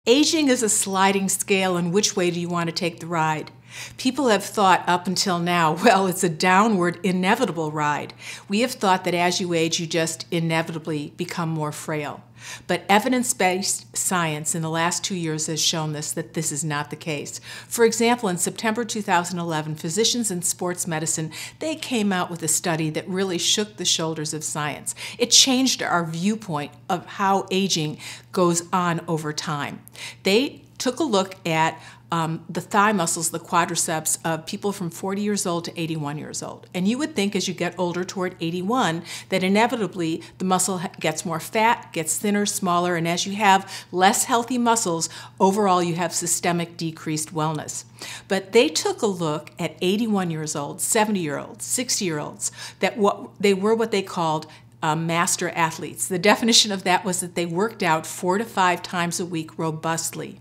Aging is a sliding scale, and which way do you want to take the ride? People have thought up until now, well, it's a downward, inevitable ride. We have thought that as you age, you just inevitably become more frail. But evidence-based science in the last 2 years has shown us that this is not the case. For example, in September 2011, physicians in sports medicine, they came out with a study that really shook the shoulders of science. It changed our viewpoint of how aging goes on over time. They took a look at the thigh muscles, the quadriceps of people from 40 years old to 81 years old. And you would think as you get older toward 81 that inevitably the muscle gets more fat, gets thinner, smaller, and as you have less healthy muscles, overall you have systemic decreased wellness. But they took a look at 81 years old, 70-year-olds, 60-year-olds, that they were what they called master athletes. The definition of that was that they worked out 4 to 5 times a week robustly.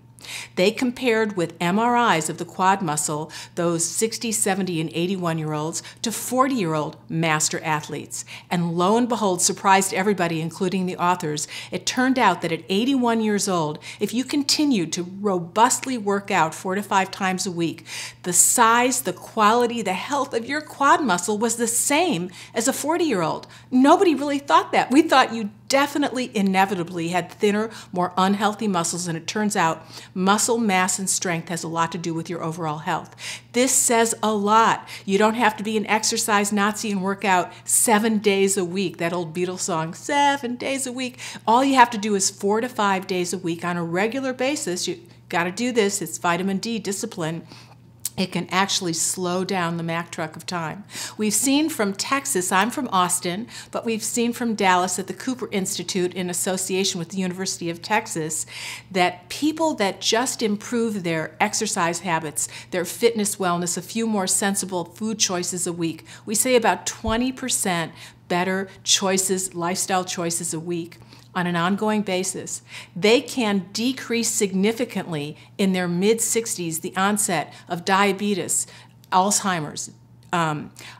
They compared with MRIs of the quad muscle those 60, 70, and 81-year-olds to 40-year-old master athletes. And lo and behold, surprised everybody, including the authors, it turned out that at 81 years old, if you continued to robustly work out 4 to 5 times a week, the size, the quality, the health of your quad muscle was the same as a 40-year-old. Nobody really thought that. We thought you definitely, inevitably had thinner, more unhealthy muscles, and it turns out muscle mass and strength has a lot to do with your overall health. This says a lot. You don't have to be an exercise Nazi and work out 7 days a week. That old Beatles song, 7 days a week. All you have to do is 4 to 5 days a week on a regular basis. You got to do this. It's vitamin D discipline. It can actually slow down the Mack truck of time. We've seen from Texas, I'm from Austin, but we've seen from Dallas at the Cooper Institute in association with the University of Texas that people that just improve their exercise habits, their fitness, wellness, a few more sensible food choices a week, we say about 20% better choices, lifestyle choices a week, on an ongoing basis, they can decrease significantly in their mid-60s the onset of diabetes, Alzheimer's,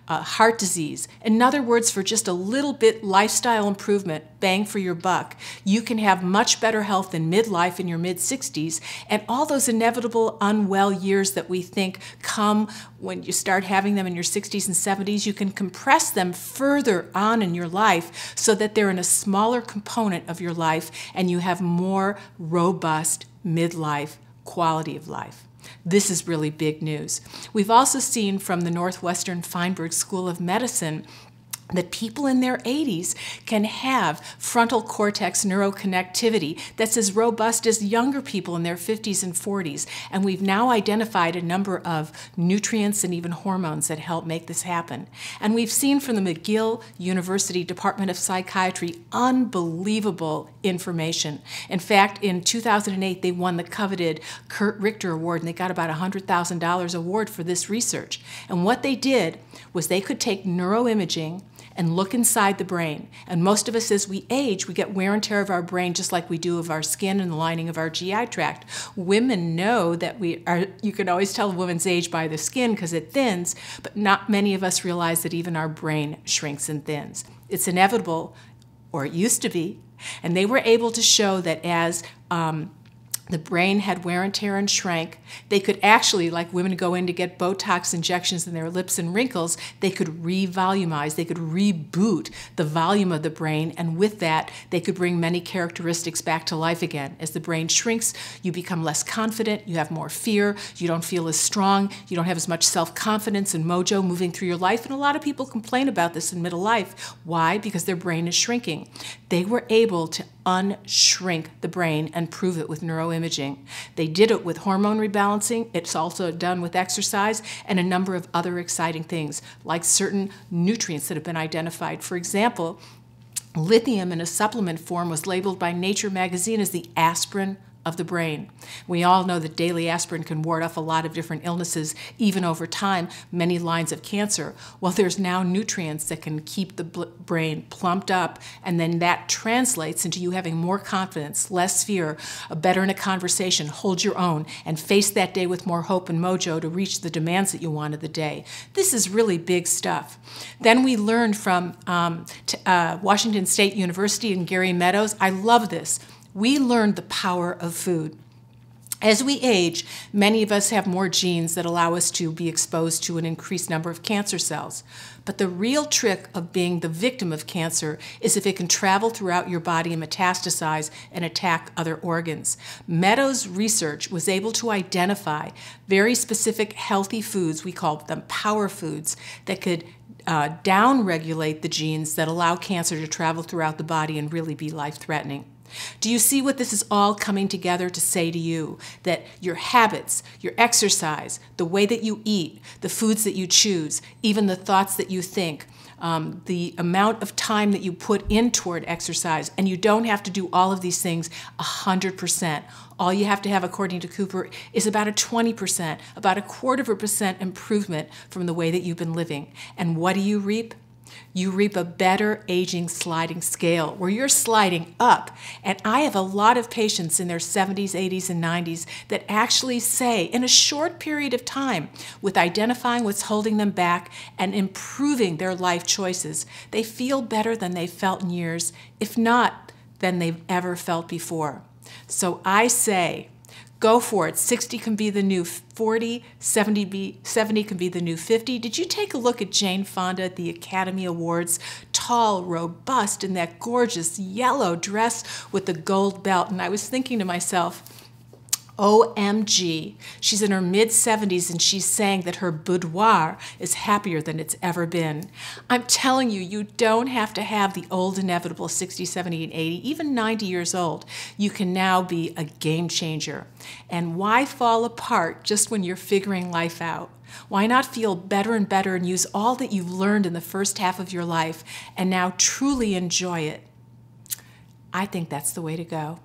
heart disease. In other words, for just a little bit lifestyle improvement, bang for your buck, you can have much better health in midlife in your mid-60s, and all those inevitable unwell years that we think come when you start having them in your 60s and 70s, you can compress them further on in your life so that they're in a smaller component of your life and you have more robust midlife quality of life. This is really big news. We've also seen from the Northwestern Feinberg School of Medicine that people in their 80s can have frontal cortex neuroconnectivity that's as robust as younger people in their 50s and 40s. And we've now identified a number of nutrients and even hormones that help make this happen. And we've seen from the McGill University Department of Psychiatry unbelievable information. In fact, in 2008, they won the coveted Kurt Richter Award, and they got about $100,000 award for this research. And what they did was they could take neuroimaging and look inside the brain. And most of us, as we age, we get wear and tear of our brain just like we do of our skin and the lining of our GI tract. Women know that you can always tell a woman's age by the skin because it thins, but not many of us realize that even our brain shrinks and thins. It's inevitable, or it used to be, and they were able to show that as the brain had wear and tear and shrank, they could actually, like women go in to get Botox injections in their lips and wrinkles, they could revolumize, they could reboot the volume of the brain, and with that, they could bring many characteristics back to life again. As the brain shrinks, you become less confident, you have more fear, you don't feel as strong, you don't have as much self-confidence and mojo moving through your life, and a lot of people complain about this in middle life. Why? Because their brain is shrinking. They were able to unshrink the brain and prove it with neuroimaging. They did it with hormone rebalancing. It's also done with exercise and a number of other exciting things, like certain nutrients that have been identified. For example, lithium in a supplement form was labeled by Nature magazine as the aspirin of the brain. We all know that daily aspirin can ward off a lot of different illnesses, even over time, many lines of cancer. Well, there's now nutrients that can keep the brain plumped up, and then that translates into you having more confidence, less fear, better in a conversation, hold your own, and face that day with more hope and mojo to reach the demands that you want of the day. This is really big stuff. Then we learned from Washington State University and Gary Meadows. I love this. We learned the power of food. As we age, many of us have more genes that allow us to be exposed to an increased number of cancer cells. But the real trick of being the victim of cancer is if it can travel throughout your body and metastasize and attack other organs. Meadows' research was able to identify very specific healthy foods, we call them power foods, that could down-regulate the genes that allow cancer to travel throughout the body and really be life-threatening. Do you see what this is all coming together to say to you? That your habits, your exercise, the way that you eat, the foods that you choose, even the thoughts that you think, the amount of time that you put in toward exercise, and you don't have to do all of these things 100%. All you have to have, according to Cooper, is about a 20%, about a 1/4% improvement from the way that you've been living. And what do you reap? You reap a better aging sliding scale where you're sliding up. And I have a lot of patients in their 70s, 80s, and 90s that actually say in a short period of time, with identifying what's holding them back and improving their life choices, they feel better than they've felt in years, if not than they've ever felt before. So I say, go for it. 60 can be the new 40, 70 can be the new 50. Did you take a look at Jane Fonda at the Academy Awards? Tall, robust, in that gorgeous yellow dress with the gold belt. And I was thinking to myself, OMG, she's in her mid-70s and she's saying that her boudoir is happier than it's ever been. I'm telling you, you don't have to have the old inevitable 60, 70, and 80, even 90 years old. You can now be a game changer. And why fall apart just when you're figuring life out? Why not feel better and better and use all that you've learned in the first half of your life and now truly enjoy it? I think that's the way to go.